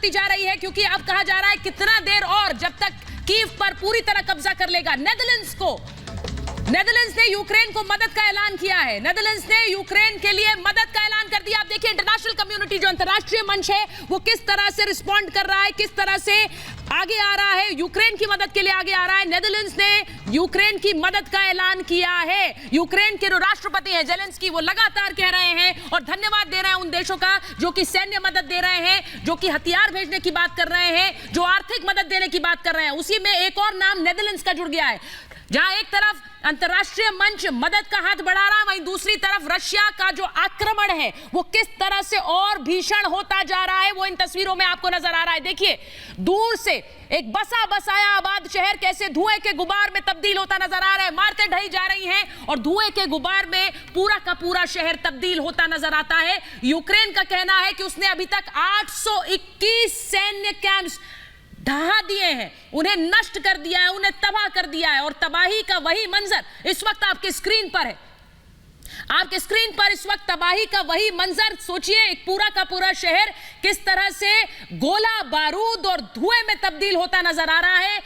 होती जा रही है, क्योंकि अब कहा जा रहा है कितना देर और, जब तक कीव पर पूरी तरह कब्जा कर लेगा। नेदरलैंड्स ने यूक्रेन को मदद का ऐलान किया है। नेदरलैंड्स ने यूक्रेन के लिए मदद का ऐलान कर दिया। आप देखिए इंटरनेशनल कम्युनिटी, जो अंतर्राष्ट्रीय मंच है, वो किस तरह से रिस्पॉन्ड कर रहा है, किस तरह से आगे आ रहा है, यूक्रेन की मदद के लिए आगे आ रहा है। नेदरलैंड्स ने यूक्रेन की मदद का ऐलान किया है। यूक्रेन के जो राष्ट्रपति हैं जेलेंस्की, वो लगातार कह रहे हैं और धन्यवाद दे रहे हैं उन देशों का जो कि सैन्य मदद दे रहे हैं, जो कि हथियार भेजने की बात कर रहे हैं, जो आर्थिक मदद देने की बात कर रहे हैं। उसी में एक और नाम नेदरलैंड्स का जुड़ गया है। जहां एक तरफ अंतर्राष्ट्रीय मंच मदद का हाथ बढ़ा रहा है, वहीं दूसरी तरफ रशिया का जो आक्रमण है वो किस तरह से और भीषण होता जा रहा है, वो इन तस्वीरों में आपको नजर आ रहा है। देखिए दूर से एक बसा बसाया आबाद शहर कैसे धुएं के गुबार में तब्दील होता नजर आ रहा है। इमारतें ढही जा रही हैं और धुएं के गुबार में पूरा का पूरा शहर तब्दील होता नजर आता है। यूक्रेन का कहना है कि उसने अभी तक 821 सैन्य कैंप्स ढहा दिए हैं, उन्हें नष्ट कर दिया है, उन्हें तबाह कर दिया है। और तबाही का वही मंजर इस वक्त आपके स्क्रीन पर है। आपके स्क्रीन पर इस वक्त तबाही का वही मंजर। सोचिए एक पूरा का पूरा शहर किस तरह से गोला बारूद और धुएं में तब्दील होता नजर आ रहा है।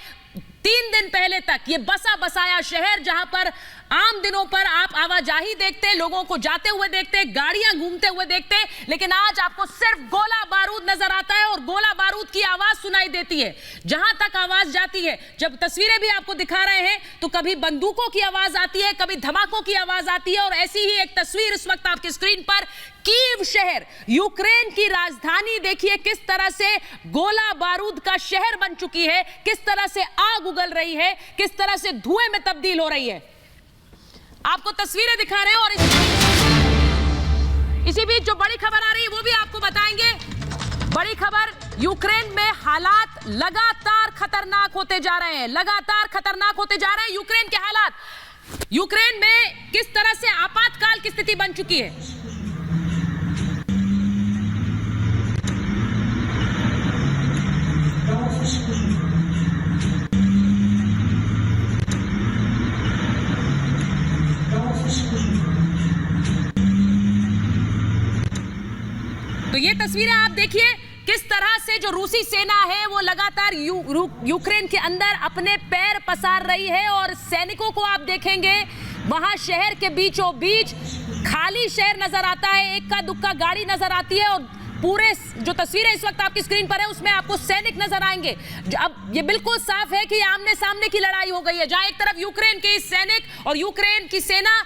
3 दिन पहले तक ये बसा बसाया शहर, जहां पर आम दिनों पर आप आवाजाही देखते, लोगों को जाते हुए देखते, गाड़ियां घूमते हुए देखते, लेकिन आज आपको सिर्फ गोला बारूद नजर आता है और गोला बारूद की आवाज सुनाई देती है। जहां तक आवाज जाती है, जब तस्वीरें भी आपको दिखा रहे हैं, तो कभी बंदूकों की आवाज आती है, कभी धमाकों की आवाज आती है। और ऐसी ही एक तस्वीर इस वक्त आपकी स्क्रीन पर, कीव शहर, यूक्रेन की राजधानी, देखिए किस तरह से गोला बारूद का शहर बन चुकी है, किस तरह से आग उगल रही है, किस तरह से धुएं में तब्दील हो रही है। आपको तस्वीरें दिखा रहे हैं और इसी बीच जो बड़ी खबर आ रही है वो भी आपको बताएंगे। बड़ी खबर, यूक्रेन में हालात लगातार खतरनाक होते जा रहे हैं, लगातार खतरनाक होते जा रहे हैं यूक्रेन के हालात। यूक्रेन में किस तरह से आपातकाल की स्थिति बन चुकी है। तो ये तस्वीरें आप देखिए किस तरह से जो रूसी सेना है वो लगातार यूक्रेन के अंदर अपने पैर पसार रही है। और सैनिकों को आप देखेंगे वहां शहर के बीचों बीच खाली शहर नजर आता है, इक्का दुक्का गाड़ी नजर आती है। और पूरे जो तस्वीरें इस वक्त आपकी स्क्रीन पर है उसमें आपको सैनिक नजर आएंगे। अब ये बिल्कुल साफ है कि आमने सामने की लड़ाई हो गई है, जहां एक तरफ यूक्रेन के सैनिक और यूक्रेन की सेना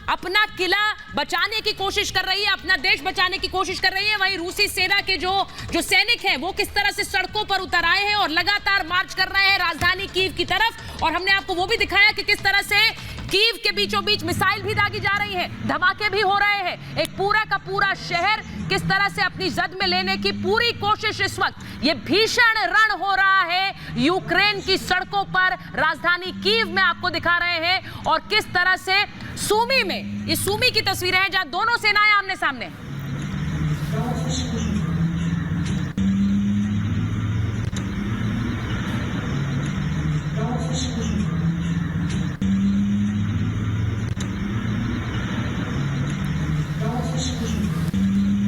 अपना किला बचाने की कोशिश कर रही है, अपना देश बचाने की कोशिश कर रही है। वहीं रूसी सेना के जो सैनिक हैं वो किस तरह से सड़कों पर उतर आए हैं और लगातार मार्च कर रहे हैं राजधानी कीव की तरफ। और हमने आपको वो भी दिखाया कि किस तरह से कीव के बीचों बीच मिसाइल भी दागी जा रही है, धमाके भी हो रहे हैं। एक पूरा का पूरा शहर किस तरह से अपनी जद में लेने की पूरी कोशिश इस वक्त ये भीषण रण हो रहा है यूक्रेन की सड़कों पर, राजधानी कीव में आपको दिखा रहे हैं। और किस तरह से सूमी में, ये सूमी की तस्वीरें हैं जहां दोनों सेनाएं आमने सामने।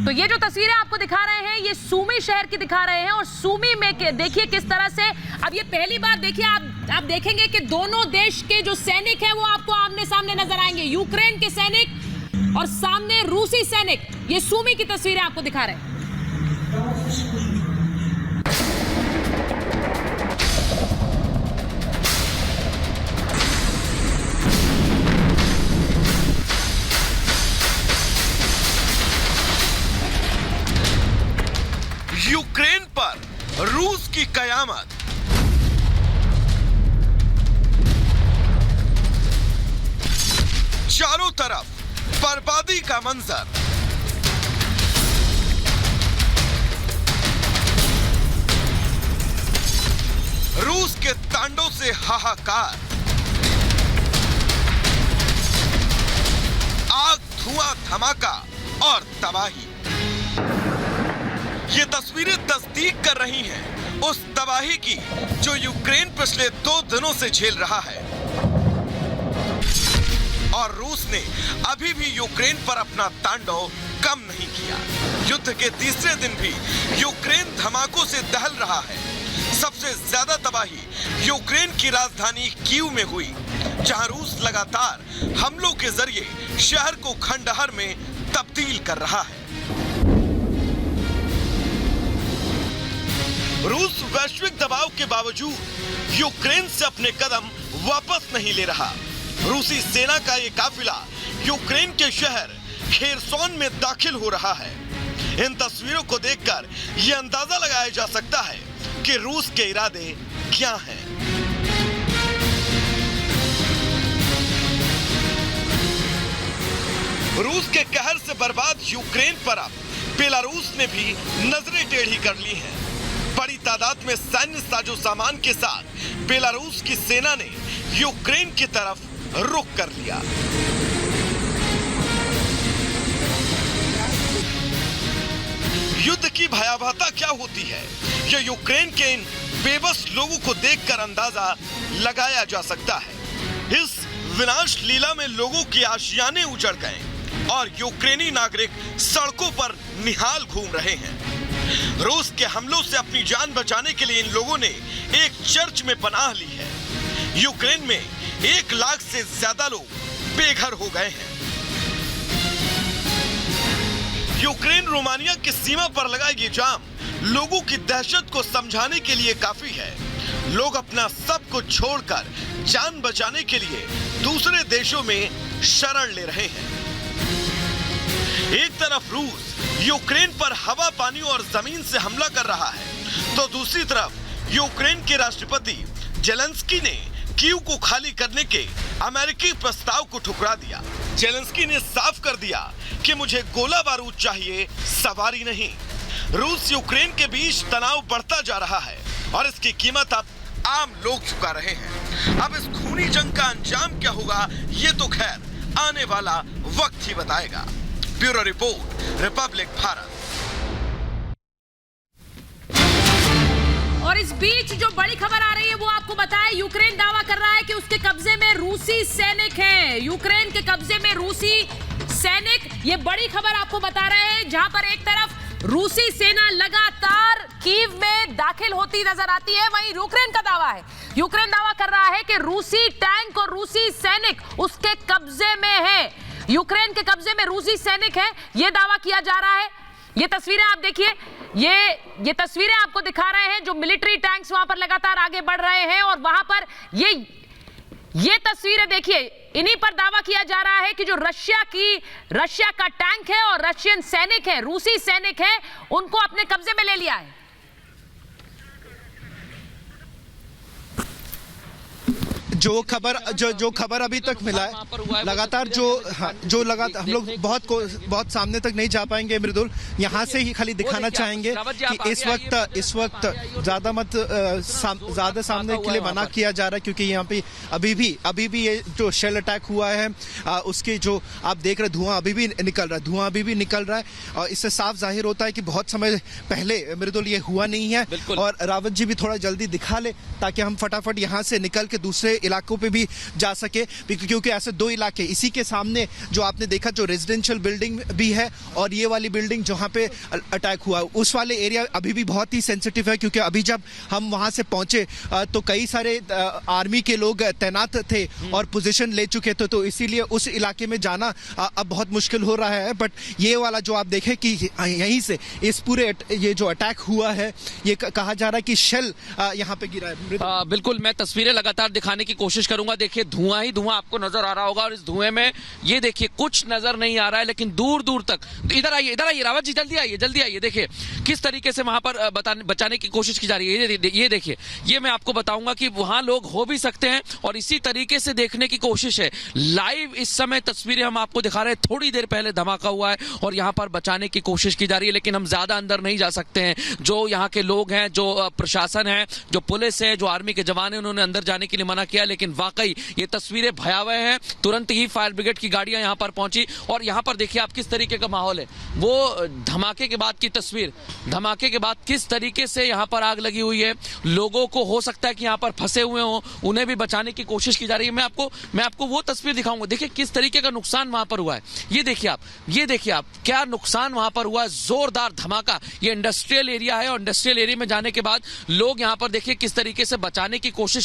तो ये जो तस्वीरें आपको दिखा रहे हैं ये सूमी शहर की दिखा रहे हैं। और सूमी में देखिए किस तरह से, अब ये पहली बार देखिए आप देखेंगे कि दोनों देश के जो सैनिक हैं वो आपको आमने सामने नजर आएंगे, यूक्रेन के सैनिक और सामने रूसी सैनिक। ये सूमी की तस्वीरें आपको दिखा रहे हैं। यूक्रेन पर रूस की कयामत। चारों तरफ बर्बादी का मंजर। रूस के तांडों से हाहाकार, आग, धुआं, धमाका और तबाही। ये तस्वीरें तस्दीक कर रही हैं उस तबाही की जो यूक्रेन पिछले 2 दिनों से झेल रहा है। और रूस ने अभी भी यूक्रेन पर अपना तांडव कम नहीं किया। युद्ध के तीसरे दिन भी यूक्रेन धमाकों से दहल रहा है। सबसे ज्यादा तबाही यूक्रेन की राजधानी कीव में हुई, जहां रूस लगातार हमलों के जरिए शहर को खंडहर में तब्दील कर रहा है। रूस वैश्विक दबाव के बावजूद यूक्रेन से अपने कदम वापस नहीं ले रहा। रूसी सेना का ये काफिला यूक्रेन के शहर खेरसोन में दाखिल हो रहा है। इन तस्वीरों को देखकर यह अंदाजा लगाया जा सकता है कि रूस के इरादे क्या हैं। रूस के कहर से बर्बाद यूक्रेन पर अब बेलारूस ने भी नजरें टेढ़ी कर ली हैं। बड़ी तादाद में सैन्य साजो सामान के साथ बेलारूस की सेना ने यूक्रेन की तरफ रुख कर लिया। युद्ध की भयावहता क्या होती है, यह यूक्रेन के इन बेबस लोगों को देखकर अंदाजा लगाया जा सकता है। इस विनाश लीला में लोगों की आशियाने उजड़ गए और यूक्रेनी नागरिक सड़कों पर निहाल घूम रहे हैं। रूस के हमलों से अपनी जान बचाने के लिए इन लोगों ने एक चर्च में पनाह ली है। यूक्रेन में 1 लाख से ज्यादा लोग बेघर हो गए हैं। यूक्रेन रोमानिया की सीमा पर लगा ये जाम लोगों की दहशत को समझाने के लिए काफी है। लोग अपना सब कुछ छोड़कर जान बचाने के लिए दूसरे देशों में शरण ले रहे हैं। एक तरफ रूस यूक्रेन पर हवा, पानी और जमीन से हमला कर रहा है, तो दूसरी तरफ यूक्रेन के राष्ट्रपति जेलेंस्की ने कीव को खाली करने के अमेरिकी प्रस्ताव को ठुकरा दिया। जेलेंस्की ने साफ कर दिया कि मुझे गोला बारूद चाहिए, सवारी नहीं। रूस यूक्रेन के बीच तनाव बढ़ता जा रहा है और इसकी कीमत अब आम लोग चुका रहे हैं। अब इस खूनी जंग का अंजाम क्या होगा, ये तो खैर आने वाला वक्त ही बताएगा। Bureau report, Republic Bharat. और इस बीच जो बड़ी खबर आ रही है वो आपको बताएं, यूक्रेन दावा कर रहा है कि उसके कब्जे में रूसी सैनिक हैं। यूक्रेन के कब्जे में रूसी सैनिक, ये बड़ी खबर आपको बता रहे हैं, जहां पर एक तरफ रूसी सेना लगातार कीव में दाखिल होती नजर आती है, वहीं यूक्रेन का दावा है, यूक्रेन दावा कर रहा है कि रूसी टैंक और रूसी सैनिक उसके कब्जे में है। यूक्रेन के कब्जे में रूसी सैनिक है, यह दावा किया जा रहा है। ये तस्वीरें आप देखिए, ये तस्वीरें आपको दिखा रहे हैं जो मिलिट्री टैंक्स वहां पर लगातार आगे बढ़ रहे हैं और वहां पर ये तस्वीरें देखिए, इन्हीं पर दावा किया जा रहा है कि जो रशिया का टैंक है और रशियन सैनिक है, रूसी सैनिक है, उनको अपने कब्जे में ले लिया है। जो खबर अभी तक मिला है, लगातार लगातार हम लोग बहुत सामने तक नहीं जा पाएंगे मृदुल, यहाँ से ही खाली दिखाना चाहेंगे कि इस वक्त ज्यादा सामने के लिए मना किया जा रहा है, क्योंकि यहाँ पे अभी भी ये जो शेल अटैक हुआ है उसके जो आप देख रहे धुआं अभी भी निकल रहा है और इससे साफ जाहिर होता है कि बहुत समय पहले मृदुल ये हुआ नहीं है। और रावत जी भी थोड़ा जल्दी दिखा ले ताकि हम फटाफट यहाँ से निकल के दूसरे इलाकों पे भी जा सके, क्योंकि ऐसे 2 इलाके इसी के सामने जो आपने देखा, जो रेजिडेंशियल बिल्डिंग भी है और ये वाली बिल्डिंग जहां पे अटैक हुआ, उस वाले एरिया अभी भी बहुत ही सेंसिटिव है, क्योंकि अभी जब हम वहां से पहुंचे तो कई सारे आर्मी के लोग तैनात थे और पोजीशन ले चुके थे, तो इसीलिए उस इलाके में जाना अब बहुत मुश्किल हो रहा है। बट ये वाला जो आप देखें कि यहीं से इस पूरे ये जो अटैक हुआ है, ये कहा जा रहा है कि शेल यहाँ पे गिरा है। बिल्कुल, मैं तस्वीरें लगातार दिखाने की कोशिश करूंगा। देखिए धुआं ही धुआं आपको नजर आ रहा होगा और इस धुएं में ये देखिए कुछ नजर नहीं आ रहा है, लेकिन दूर दूर तक इधर आइए रावत जी, जल्दी आइए। देखिए किस तरीके से वहां पर बचाने की कोशिश की जा रही है। ये देखिए, ये मैं आपको बताऊंगा कि वहां लोग हो भी सकते हैं और इसी तरीके से देखने की कोशिश है। लाइव इस समय तस्वीरें हम आपको दिखा रहे हैं, थोड़ी देर पहले धमाका हुआ है और यहाँ पर बचाने की कोशिश की जा रही है, लेकिन हम ज्यादा अंदर नहीं जा सकते हैं। जो यहाँ के लोग हैं, जो प्रशासन है, जो पुलिस है, जो आर्मी के जवान है, उन्होंने अंदर जाने के लिए मना किया। किया, लेकिन वाकई ये तस्वीरें भयावह हैं। तुरंत ही फायर ब्रिगेड की गाड़ियां यहां पर पहुंची और यहां पर देखिए आप किस तरीके का माहौल है। वो धमाके के बाद की तस्वीर, धमाके के बाद किस तरीके से यहां पर आग लगी हुई है। लोगों को हो सकता है कि यहां पर फंसे हुए हों, उन्हें भी बचाने की कोशिश की जा रही है। मैं आपको वो तस्वीर दिखाऊंगा। देखिए किस तरीके का नुकसान वहां पर हुआ है। ये देखिए आप क्या नुकसान वहां पर हुआ है। जोरदार धमाका। ये इंडस्ट्रियल एरिया है और इंडस्ट्रियल एरिया में जाने के बाद लोग यहां पर देखिए किस तरीके से बचाने की कोशिश